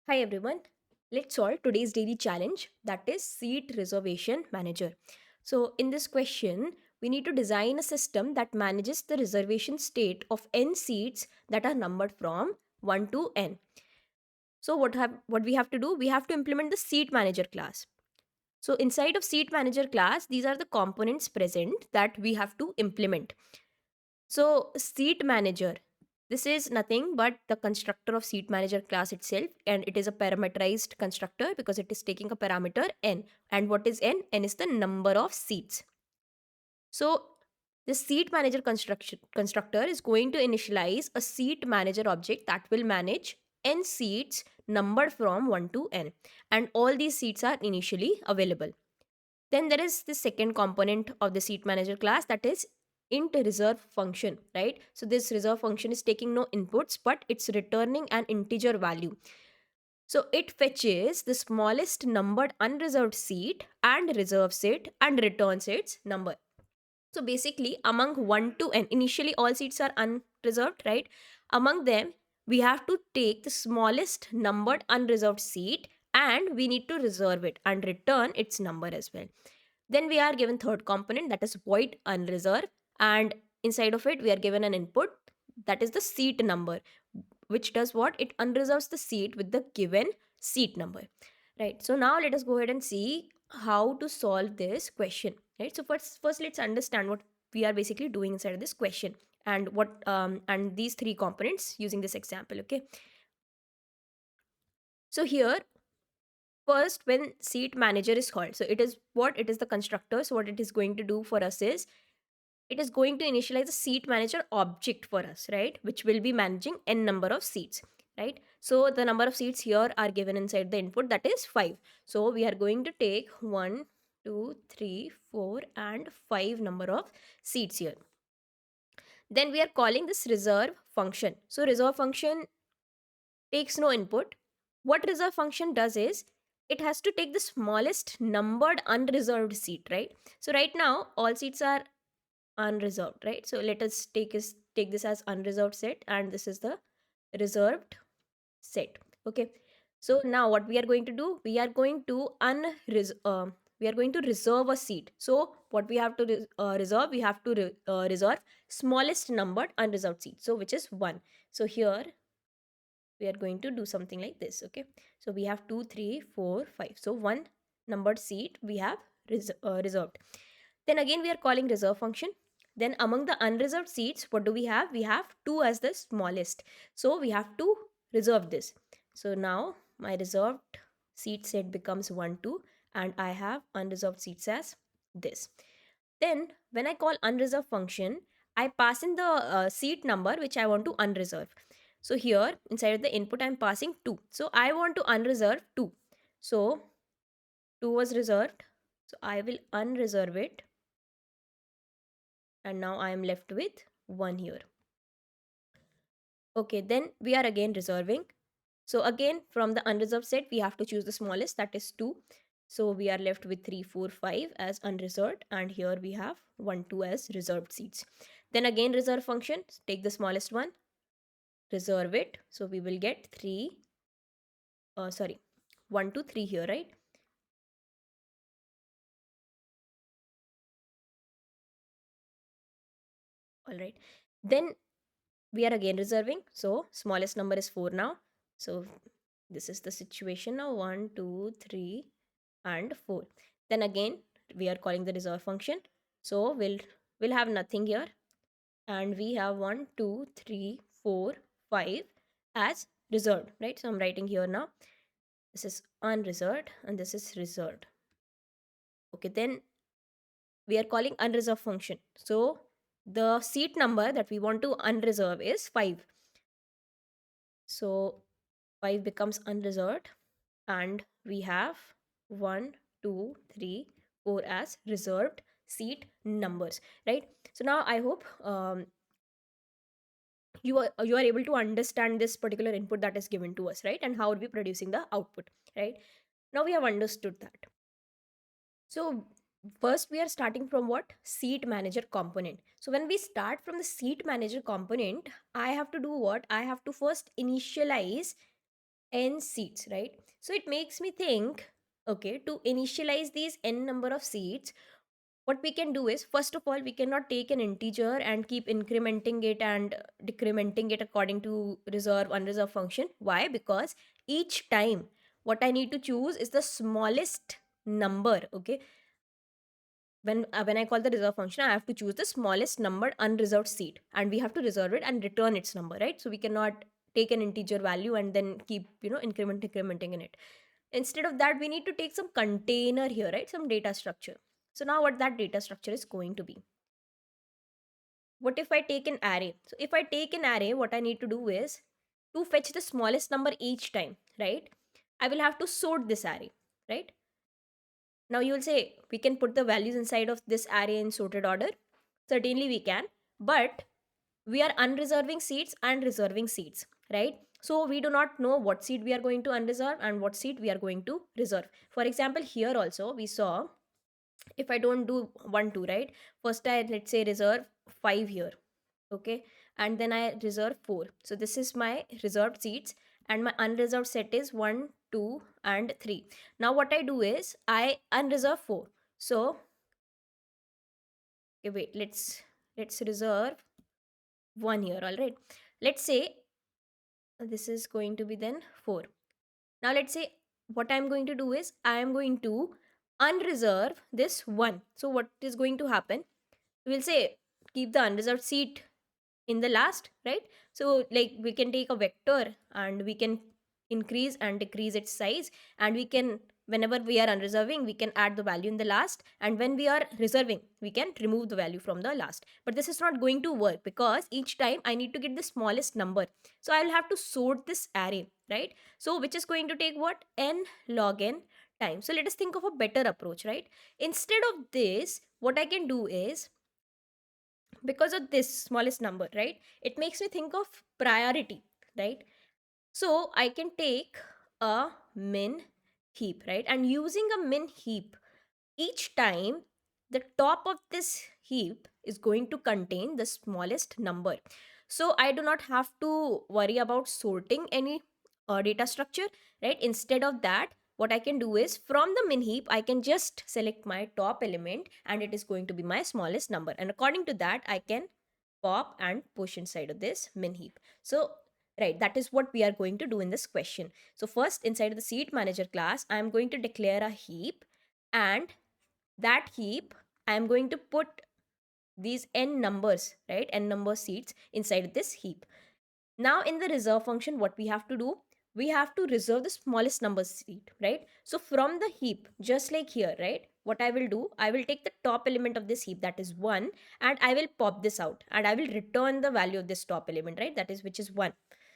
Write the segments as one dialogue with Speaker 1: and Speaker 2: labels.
Speaker 1: Hi everyone. Let's solve today's daily challenge, that is seat reservation manager. So in this question, we need to design a system that manages the reservation state of n seats that are numbered from 1 to n. So what we have to do? We have to implement the seat manager class. So inside of seat manager class, these are the components present that we have to implement. So, seat manager. This is nothing but the constructor of seat manager class itself, and it is a parameterized constructor because it is taking a parameter n. And what is n? N is the number of seats. So, the seat manager constructor is going to initialize a seat manager object that will manage n seats numbered from 1 to n, and all these seats are initially available. Then there is the second component of the seat manager class, that is int reserve function, right? So this reserve function is taking no inputs, but it's returning an integer value. So it fetches the smallest numbered unreserved seat and reserves it and returns its number. So basically, among 1 to n, initially all seats are unreserved, right? Among them, we have to take the smallest numbered unreserved seat and we need to reserve it and return its number as well. Then we are given third component, that is void unreserved, and inside of it we are given an input, that is the seat number, which does what? It unreserves the seat with the given seat number, right? So now let us go ahead and see how to solve this question, right? So first let's understand what we are basically doing inside of this question, and what and these three components using this example. Okay, so here, first, when seat manager is called, so it is what? It is the constructor. So what it is going to do for us is it is going to initialize a seat manager object for us, right? Which will be managing n number of seats, right? So the number of seats here are given inside the input, that is 5. So we are going to take 1, 2, 3, 4 and 5 number of seats here. Then we are calling this reserve function. So reserve function takes no input. What reserve function does is it has to take the smallest numbered unreserved seat, right? So right now all seats are unreserved, right? So let us take this as unreserved set, and this is the reserved set. Okay, so now what we are going to do, we are going to we are going to reserve a seat. So what we have to reserve, we have to reserve smallest numbered unreserved seat, so which is 1. So here we are going to do something like this. Okay, so we have 2, 3, 4, 5. So one numbered seat we have reserved. Then again we are calling reserve function. Then among the unreserved seats, what do we have? We have 2 as the smallest, so we have to reserve this. So now my reserved seat set becomes 1, 2, and I have unreserved seats as this. Then when I call unreserved function, I pass in the seat number which I want to unreserve. So here inside of the input I'm passing 2. So I want to unreserve 2. So 2 was reserved. So I will unreserve it. And now I am left with 1 here. Okay, then we are again reserving. So again from the unreserved set we have to choose the smallest, that is 2. So we are left with 3, 4, 5 as unreserved, and here we have 1, 2 as reserved seats. Then again reserve function, take the smallest one, reserve it. So we will get 3, 1, 2, 3 here, right? All right. Then we are again reserving. So smallest number is 4 now. So this is the situation now, 1, 2, 3 and 4. Then again we are calling the reserve function. So we'll have nothing here, and we have 1, 2, 3, 4, 5 as reserved, right? So I'm writing here now, this is unreserved and this is reserved. Okay, then we are calling unreserved function. So the seat number that we want to unreserve is 5. So 5 becomes unreserved, and we have 1, 2, 3, 4 as reserved seat numbers, right? So now I hope you are able to understand this particular input that is given to us, right? And how are we producing the output, right? Now we have understood that. So first we are starting from what? Seat manager component. So when we start from the seat manager component, I have to do what? I have to first initialize n seats, right? So it makes me think, okay, to initialize these n number of seats, what we can do is, first of all, we cannot take an integer and keep incrementing it and decrementing it according to reserve unreserved function. Why? Because each time what I need to choose is the smallest number. Okay, when I call the reserve function, I have to choose the smallest number unreserved seat, and we have to reserve it and return its number, right? So we cannot take an integer value and then keep, incrementing in it. Instead of that, we need to take some container here, right? Some data structure. So now what that data structure is going to be, what if I take an array? So if I take an array, what I need to do is, to fetch the smallest number each time, right, I will have to sort this array, right? Now you will say, we can put the values inside of this array in sorted order. Certainly we can, but we are unreserving seats and reserving seats, right? So we do not know what seat we are going to unreserve and what seat we are going to reserve. For example, here also we saw, if I don't do 1 2, right, first I, let's say, reserve 5 here, okay, and then I reserve 4. So this is my reserved seats, and my unreserved set is 1 2 and 3. Now what I do is, I unreserve 4. So okay, wait, let's reserve 1 here. All right, let's say this is going to be then 4. Now let's say, what I'm going to do is, I am going to unreserve this 1. So what is going to happen, we'll say, keep the unreserved seat in the last, right? So like, we can take a vector and we can increase and decrease its size, and we can, whenever we are unreserving, we can add the value in the last, and when we are reserving, we can remove the value from the last. But this is not going to work, because each time I need to get the smallest number. So I'll have to sort this array, right? So which is going to take what, n log n time. So let us think of a better approach, right? Instead of this, what I can do is, because of this smallest number, right, it makes me think of priority, right? So I can take a min heap, right, and using a min heap, each time the top of this heap is going to contain the smallest number. So I do not have to worry about sorting any data structure, right? Instead of that, what I can do is, from the min heap, I can just select my top element, and it is going to be my smallest number, and according to that, I can pop and push inside of this min heap. So right, that is what we are going to do in this question. So first, inside of the seat manager class, I am going to declare a heap, and that heap, I am going to put these n numbers, right, n number seats inside this heap. Now in the reserve function, what we have to do, we have to reserve the smallest number seat, right? So from the heap, just like here, right, what I will do, I will take the top element of this heap, that is 1, and I will pop this out, and I will return the value of this top element, right, that is, which is 1.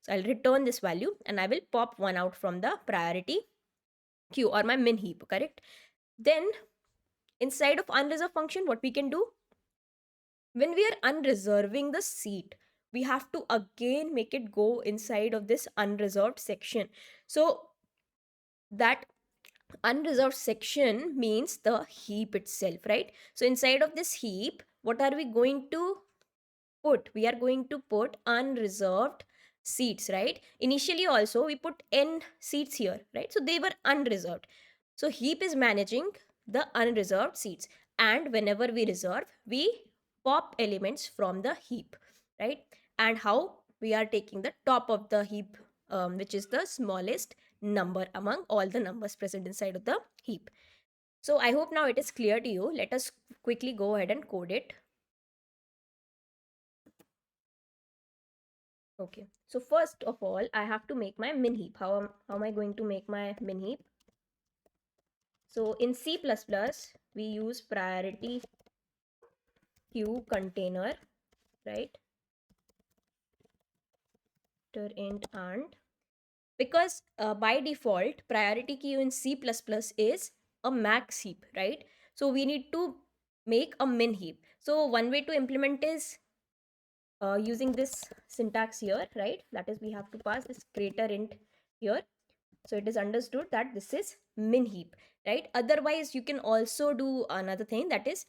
Speaker 1: So I'll return this value, and I will pop 1 out from the priority queue, or my min heap, correct? Then inside of unreserved function, what we can do, when we are unreserving the seat, we have to again make it go inside of this unreserved section. So that unreserved section means the heap itself, right? So inside of this heap, what are we going to put? We are going to put unreserved seats, right? Initially also we put n seats here, right? So they were unreserved. So heap is managing the unreserved seats, and whenever we reserve, we pop elements from the heap, right? And how we are taking the top of the heap, which is the smallest number among all the numbers present inside of the heap. So I hope now it is clear to you. Let us quickly go ahead and code it. Okay, so first of all, I have to make my min heap. How am I going to make my min heap? So in C++, we use priority queue container, right? Int and, because by default, priority queue in C++ is a max heap, right? So we need to make a min heap. So one way to implement is using this syntax here, right? That is, we have to pass this greater int here. So it is understood that this is min heap, right? Otherwise, you can also do another thing, that is,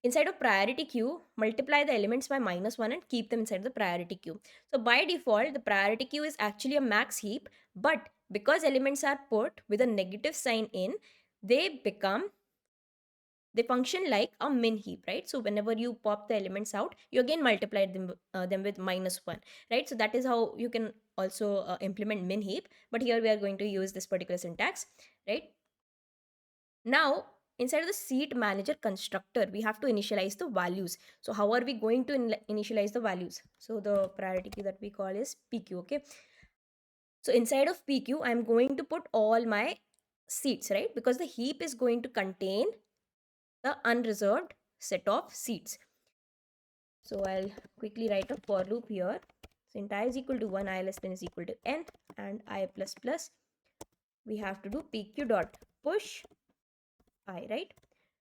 Speaker 1: Inside of priority queue, multiply the elements by -1 and keep them inside the priority queue. So by default, the priority queue is actually a max heap, but because elements are put with a negative sign in, they become they function like a min heap, right? So whenever you pop the elements out, you again multiply them with -1, right? So that is how you can also implement min heap, but here we are going to use this particular syntax, right? Now, inside of the seat manager constructor, we have to initialize the values. So how are we going to initialize the values? So the priority queue that we call is PQ, okay? So inside of PQ, I'm going to put all my seats, right? Because the heap is going to contain the unreserved set of seats. So I'll quickly write a for loop here. So int I is equal to 1, I less than is equal to n, and I plus plus, we have to do PQ dot push I, right?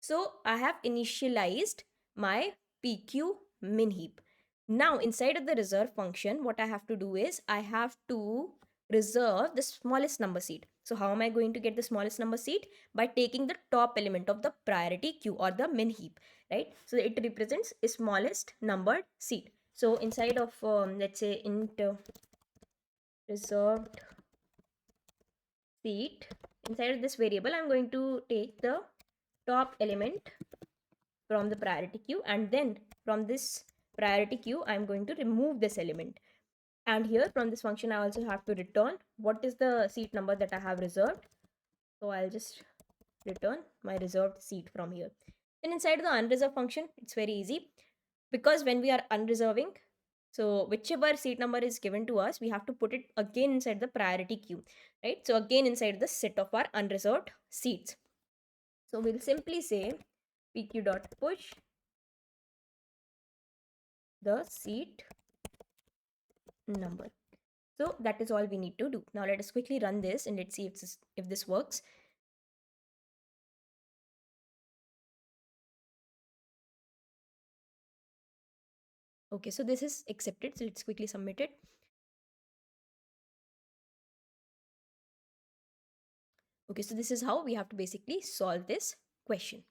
Speaker 1: So I have initialized my PQ min heap. Now inside of the reserve function, what I have to do is I have to reserve the smallest number seed. So how am I going to get the smallest number seed? By taking the top element of the priority queue or the min heap, right? So it represents a smallest numbered seed. So inside of let's say int reserved seat, inside of this variable, I'm going to take the top element from the priority queue, and then from this priority queue I'm going to remove this element, and here from this function I also have to return what is the seat number that I have reserved. So I'll just return my reserved seat from here. Then inside the unreserved function, it's very easy, because when we are unreserving, so whichever seat number is given to us, we have to put it again inside the priority queue, right? So again inside the set of our unreserved seats. So we'll simply say pq dot push the seat number. So that is all we need to do. Now let us quickly run this and let's see if this works. Okay, so this is accepted. So let's quickly submit it. Okay, so this is how we have to basically solve this question.